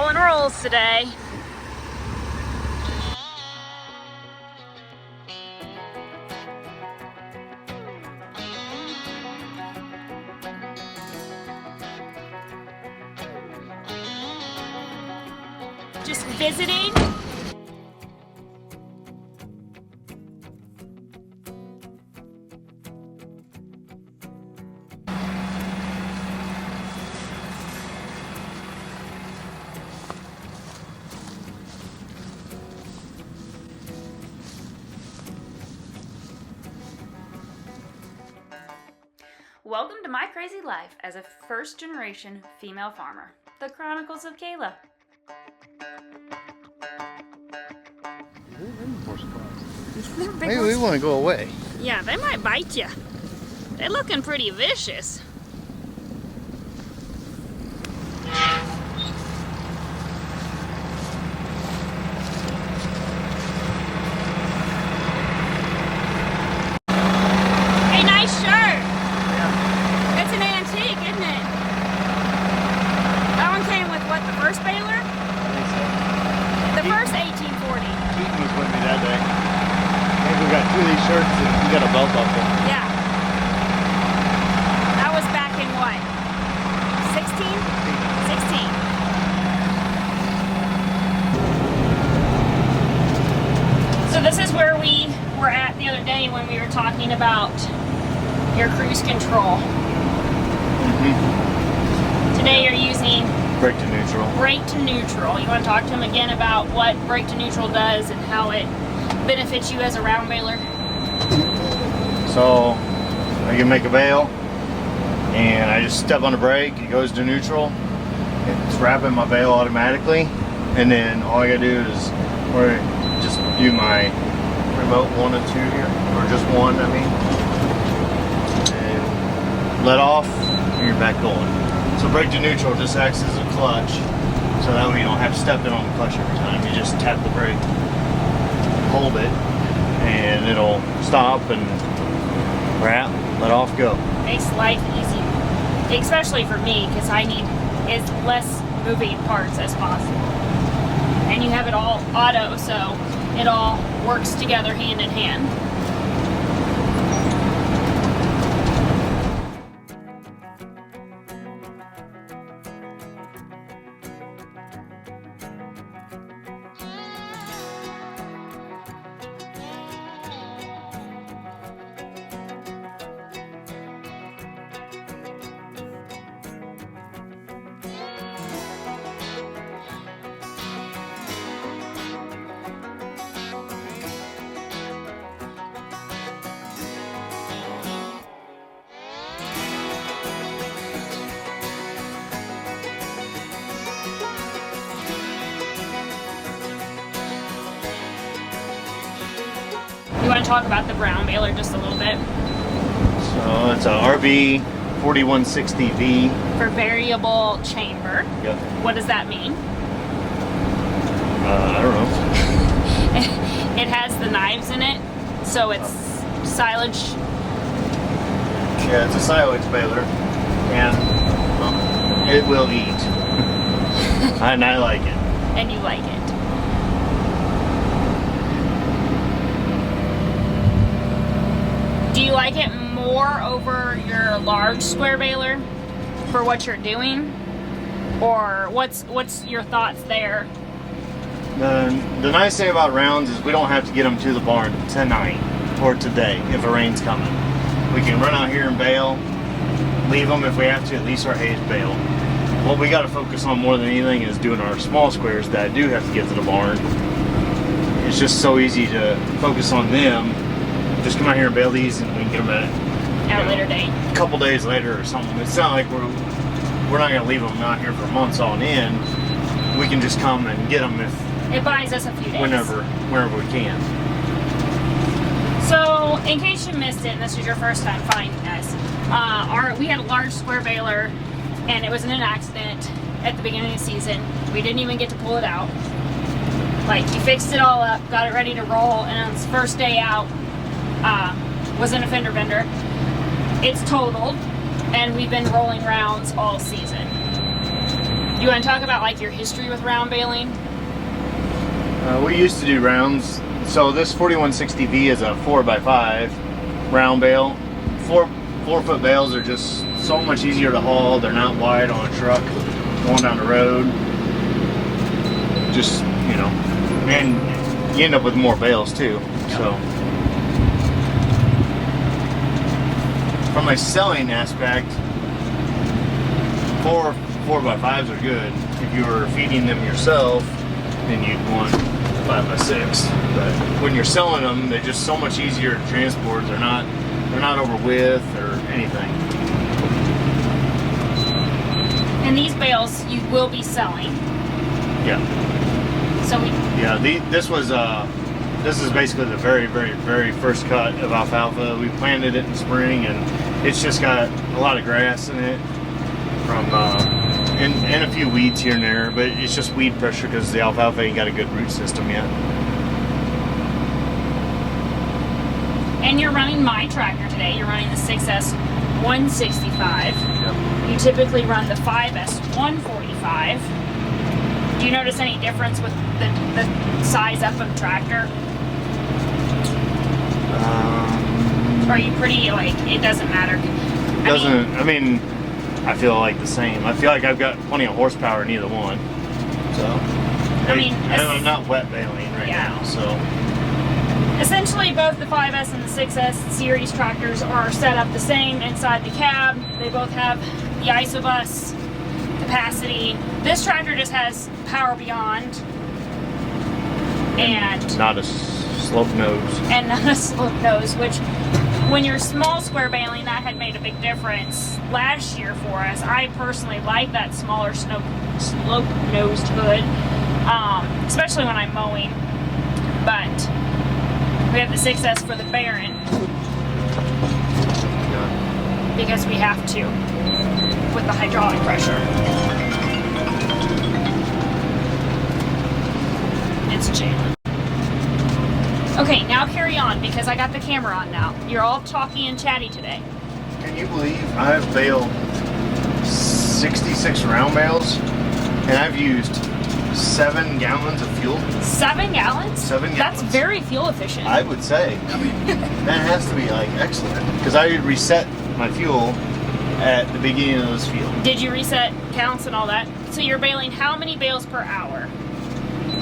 rolling rolls today. Just visiting. Welcome to my crazy life as a first-generation female farmer. The Chronicles of Kayla. Maybe we want to go away. Yeah, they might bite you. They're looking pretty vicious. Hey, nice shirt. Yeah. It's an antique, isn't it? That one came with what, the first baler? I think so. The first 1840. Keaton was with me that day. Maybe we got two of these shirts and you got a belt buckle. Yeah. That was back in what? 16? 16. So this is where we were at the other day when we were talking about your cruise control. Today you're using Brake to neutral. brake to neutral. You want to talk to him again about what brake to neutral does and how it benefits you as a round baler? So I can make a bale and I just step on the brake, it goes to neutral. It's wrapping my bale automatically, and then all I gotta do is just do my remote 1 and 2 here, or just 1 I mean, and let off and you're back going. So brake to neutral just acts as a clutch, so that way you don't have to step in on the clutch every time. You just tap the brake, hold it, and it'll stop and wrap, let off, go. Makes life easy, especially for me, because I need as less moving parts as possible. And you have it all auto, so it all works together hand in hand. You want to talk about the brown baler just a little bit? So it's a RB 4160V. For variable chamber. Yep. What does that mean? I don't know. It has the knives in it, so it's silage. Yeah, it's a silage baler, and it will eat. And I like it. And you like it. Do you like it more over your large square baler for what you're doing? Or what's your thoughts there? The nice thing about rounds is we don't have to get them to the barn tonight or today if a rain's coming. We can run out here and bale, leave them if we have to, at least our hay's bale. What we got to focus on more than anything is doing our small squares that do have to get to the barn. It's just so easy to focus on them. Just come out here and bale these and we can get them At a later date. a couple days later or something. It's not like we're not going to leave them out here for months on end. We can just come and get them if It buys us a few days. whenever we can. So, in case you missed it, and this is your first time finding us, we had a large square baler, and it was in an accident at the beginning of the season. We didn't even get to pull it out. Like, you fixed it all up, got it ready to roll, and on its first day out, was in a fender bender. It's totaled, and we've been rolling rounds all season. You want to talk about like your history with round baling? We used to do rounds. So this 4160V is a 4x5 round bale. Four foot bales are just so much easier to haul. They're not wide on a truck going down the road. Just, you know, and you end up with more bales too. Yep. So from a selling aspect, 4x5s are good. If you were feeding them yourself, then you'd want 5x6. But when you're selling them, they're just so much easier to transport. They're not over width or anything. And these bales you will be selling. Yeah. So this is basically the very, very, very first cut of alfalfa. We planted it in spring, and it's just got a lot of grass in it, and a few weeds here and there. But it's just weed pressure because the alfalfa ain't got a good root system yet. And you're running my tractor today. You're running the 6S 165. Yep. You typically run the 5S 145. Do you notice any difference with the size up of the tractor? Or are you pretty, like, it doesn't matter? I mean, I feel like the same. I feel like I've got plenty of horsepower in either one. So, and I'm not wet baling right now, so. Essentially, both the 5S and the 6S series tractors are set up the same inside the cab. They both have the isobus capacity. This tractor just has power beyond and not a slope nose. And not a slope nose, which when you're small square baling, that had made a big difference last year for us. I personally like that smaller slope nosed hood, especially when I'm mowing. But we have the 6S for the Baron because we have to with the hydraulic pressure. It's Jalen. Okay, now carry on because I got the camera on now. You're all talky and chatty today. Can you believe I've baled 66 round bales and I've used 7 gallons of fuel? 7 gallons? 7 gallons. That's very fuel efficient. I would say. I mean, that has to be like excellent because I reset my fuel at the beginning of this field. Did you reset counts and all that? So you're baling how many bales per hour?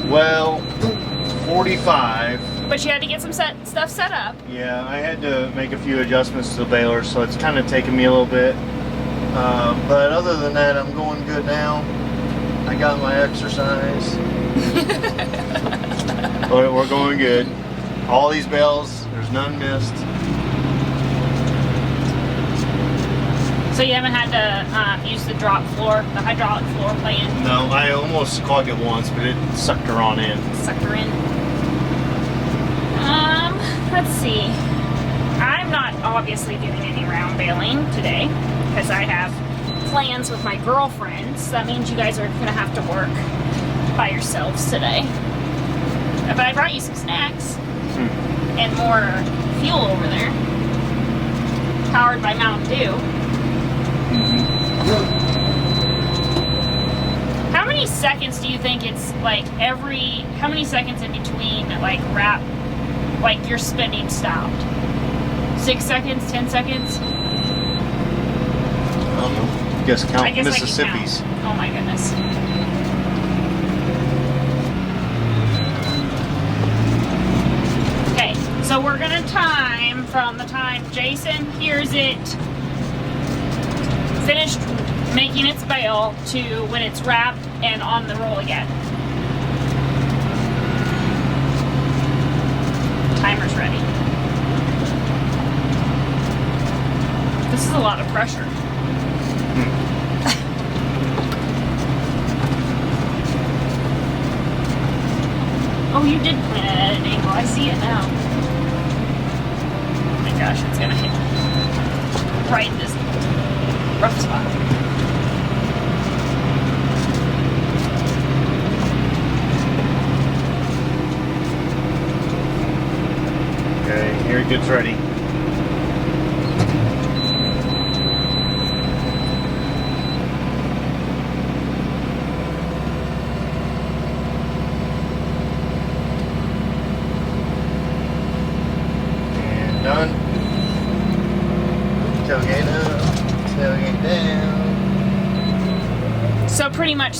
Well, 45. But you had to get some stuff set up. Yeah, I had to make a few adjustments to the baler, so it's kind of taken me a little bit. But other than that, I'm going good now. I got my exercise. We're going good. All these bales, there's none missed. So you haven't had to use the hydraulic floor plan? No, I almost clogged it once, but it sucked her on in. Sucked her in. Let's see. I'm not obviously doing any round baling today because I have plans with my girlfriends. That means you guys are going to have to work by yourselves today. But I brought you some snacks and more fuel over there. Powered by Mountain Dew. How many seconds do you think it's like how many seconds in between like you're spinning stopped? 6 seconds, 10 seconds? I don't know. I guess count Mississippi's. Oh my goodness. Okay, so we're gonna time from the time Jason hears it finished making its bale to when it's wrapped and on the roll again. Timer's ready. This is a lot of pressure. Oh, you did plan it at an angle. I see it now. Oh my gosh, it's gonna hit right in this rough spot. Okay, here it gets ready.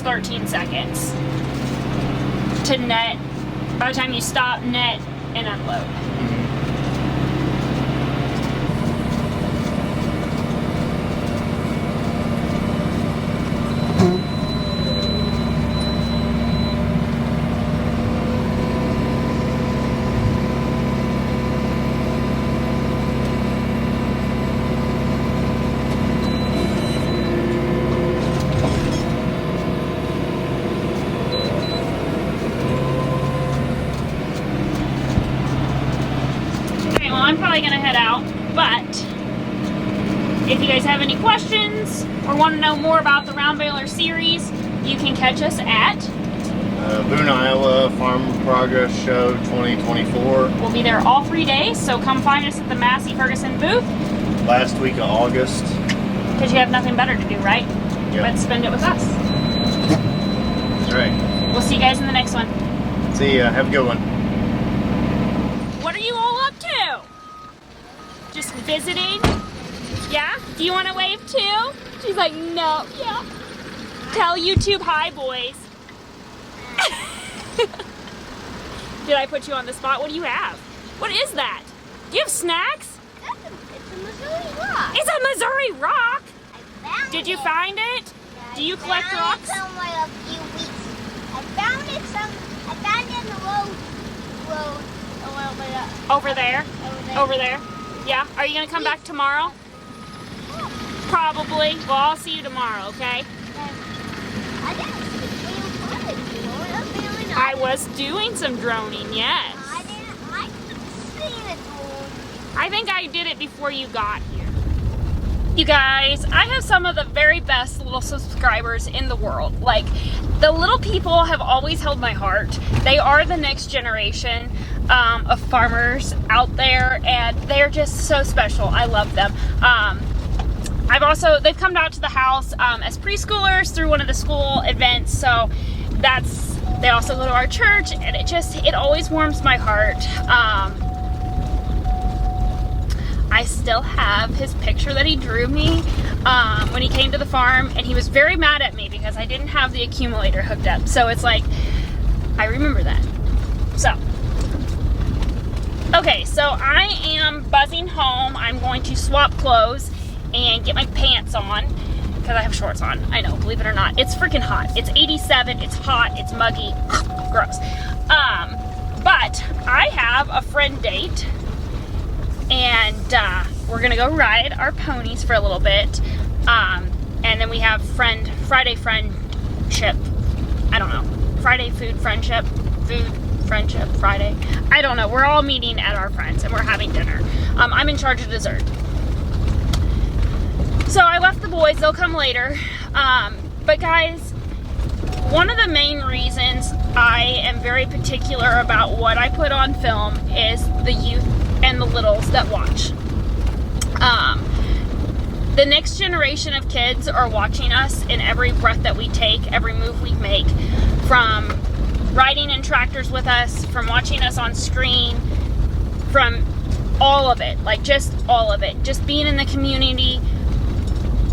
average 13 seconds to net, by the time you stop, net, and unload. I'm probably gonna head out, but if you guys have any questions or want to know more about the Round Baler series, you can catch us at Boone, Iowa Farm Progress Show 2024. We'll be there all 3 days, so come find us at the Massey Ferguson booth. Last week of August. Because you have nothing better to do, right? Yep. But spend it with us. That's right. We'll see you guys in the next one. See ya. Have a good one. What are you all up to? Just visiting? Yeah? Do you want to wave too? She's like, no. Yeah. Tell YouTube hi, boys. Did I put you on the spot? What do you have? What is that? Do you have snacks? It's a Missouri rock. It's a Missouri rock. I found Did you it. find it? Yeah, Do you I collect found rocks? It somewhere a few weeks. I found it in the road a little bit up. Over there? Over there? Yeah? Are you going to come back tomorrow? Probably. Well, I'll see you tomorrow, okay? I didn't see where you put it. I was doing some droning, yes. I didn't see it. I think I did it before you got here. You guys, I have some of the very best little subscribers in the world. Like, the little people have always held my heart. They are the next generation of farmers out there, and they're just so special. I love them. They've come out to the house as preschoolers through one of the school events, so they also go to our church, and it always warms my heart. I still have his picture that he drew me when he came to the farm, and he was very mad at me because I didn't have the accumulator hooked up. So it's like, I remember that. So, okay, so I am buzzing home. I'm going to swap clothes and get my pants on because I have shorts on. I know, believe it or not. It's freaking hot. It's 87, it's hot, it's muggy, gross. But I have a friend date, and we're gonna go ride our ponies for a little bit, and then we have Friday friendship. I don't know, Friday food friendship, Friday. I don't know. We're all meeting at our friends, and we're having dinner. I'm in charge of dessert. So I left the boys. They'll come later. But guys, one of the main reasons I am very particular about what I put on film is the youth and the littles that watch. The next generation of kids are watching us in every breath that we take, every move we make, from riding in tractors with us, from watching us on screen, from all of it, like just all of it, just being in the community.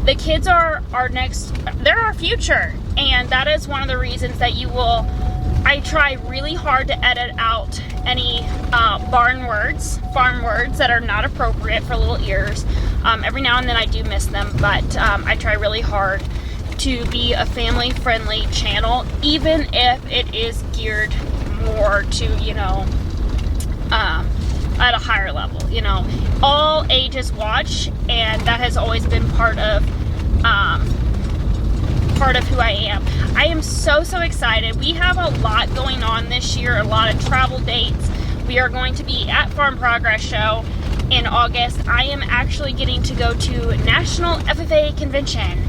The kids are our next, they're our future, and that is one of the reasons that I try really hard to edit out any farm words that are not appropriate for little ears. Every now and then I do miss them, but I try really hard to be a family-friendly channel, even if it is geared more to, at a higher level. All ages watch, and that has always been part of who I am. I am so excited. We have a lot going on this year, a lot of travel dates. We are going to be at Farm Progress Show in August. I am actually getting to go to National FFA Convention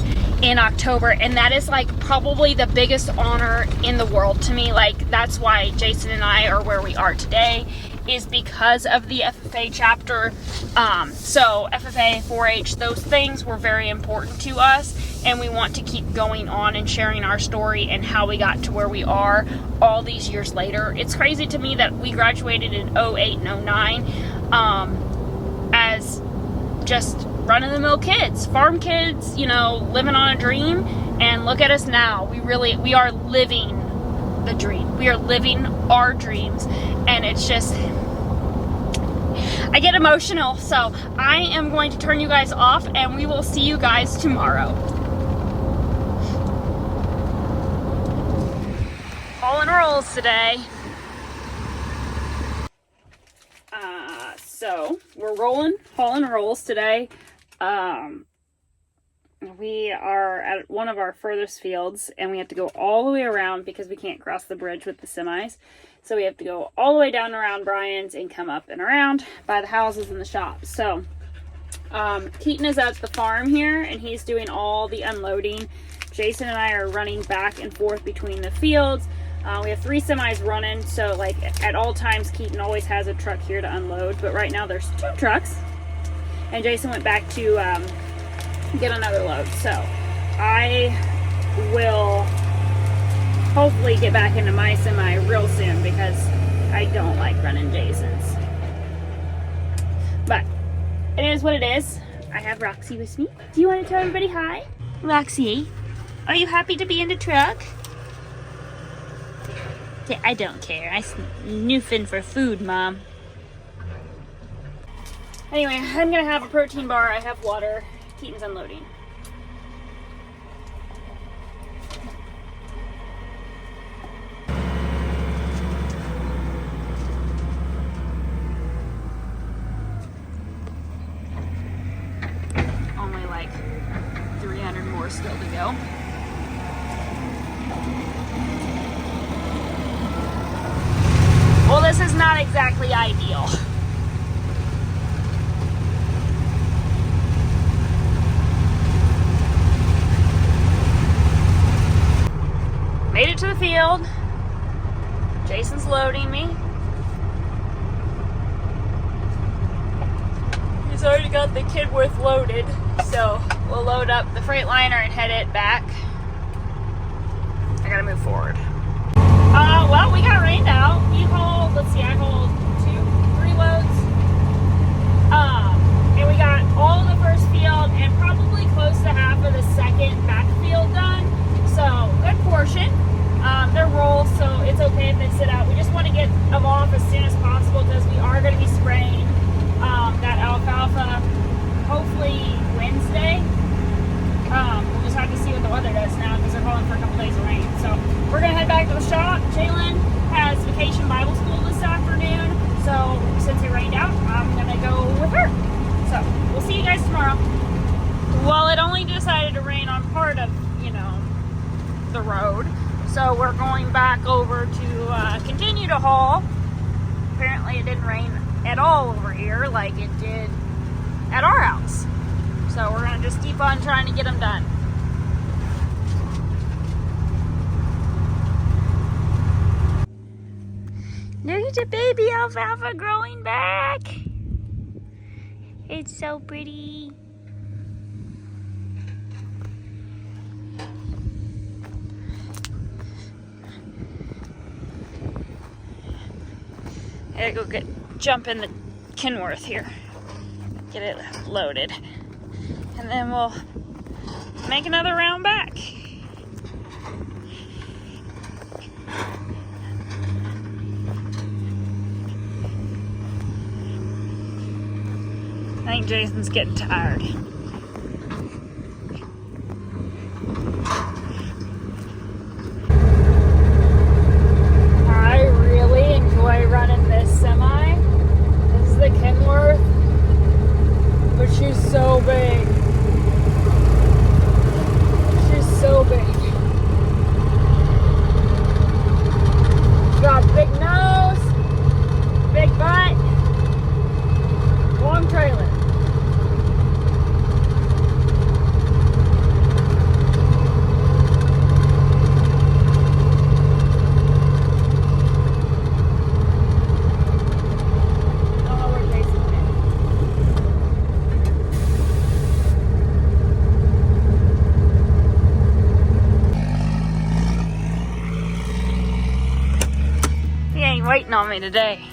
in October, and that is like probably the biggest honor in the world to me. Like, that's why Jason and I are where we are today, is because of the FFA chapter. So FFA, 4-H, those things were very important to us, and we want to keep going on and sharing our story and how we got to where we are all these years later. It's crazy to me that we graduated in 08 and 09 as just run-of-the-mill kids, farm kids, living on a dream, And look at us now. We are living the dream. We are living our dreams. And it's just, I get emotional. So I am going to turn you guys off, and we will see you guys tomorrow. Hauling rolls today. So we're hauling rolls today. We are at one of our furthest fields, and we have to go all the way around because we can't cross the bridge with the semis. So we have to go all the way down around Brian's and come up and around by the houses and the shops. So Keaton is at the farm here, and he's doing all the unloading. Jason and I are running back and forth between the fields. We have 3 semis running, so like at all times Keaton always has a truck here to unload, but right now there's 2 trucks, and Jason went back to get another load. So I will hopefully get back into my semi real soon because I don't like running Jason's. But it is what it is. I have Roxy with me. Do you want to tell everybody hi? Roxy, are you happy to be in the truck? I don't care. I snoofing for food, Mom. Anyway, I'm gonna have a protein bar. I have water. Keaton's unloading. Only like 300 more still to go. Well, this is not exactly ideal. Made it to the field. Jason's loading me. He's already got the Kidworth loaded, so we'll load up the Freightliner and head it back. I gotta move forward. Well, we got rained out. We hauled, let's see, I hauled 3 loads. And we got all of the first field and probably close to half of the second backfield done. So, good portion. They're rolls, so it's okay if they sit out. We just want to get them off as soon as possible because we are going to be spraying that alfalfa hopefully Wednesday. We'll just have to see what the weather does now because they're calling for a couple days of rain. So we're going to head back to the shop. Jalen has vacation Bible school this afternoon. So since it rained out, I'm going to go with her. So we'll see you guys tomorrow. Well, it only decided to rain on part of, the road. So we're going back over to continue to haul. Apparently it didn't rain at all over here like it did at our house. So we're going to just keep on trying to get them done. Look at the baby alfalfa growing back. It's so pretty. I gotta go jump in the Kenworth here. Get it loaded. And then we'll make another round back. I think Jason's getting tired. I really enjoy running this semi. This is the Kenworth, but she's so big. She's so big. She's got a big nose, big butt, long trailer. Waiting on me today.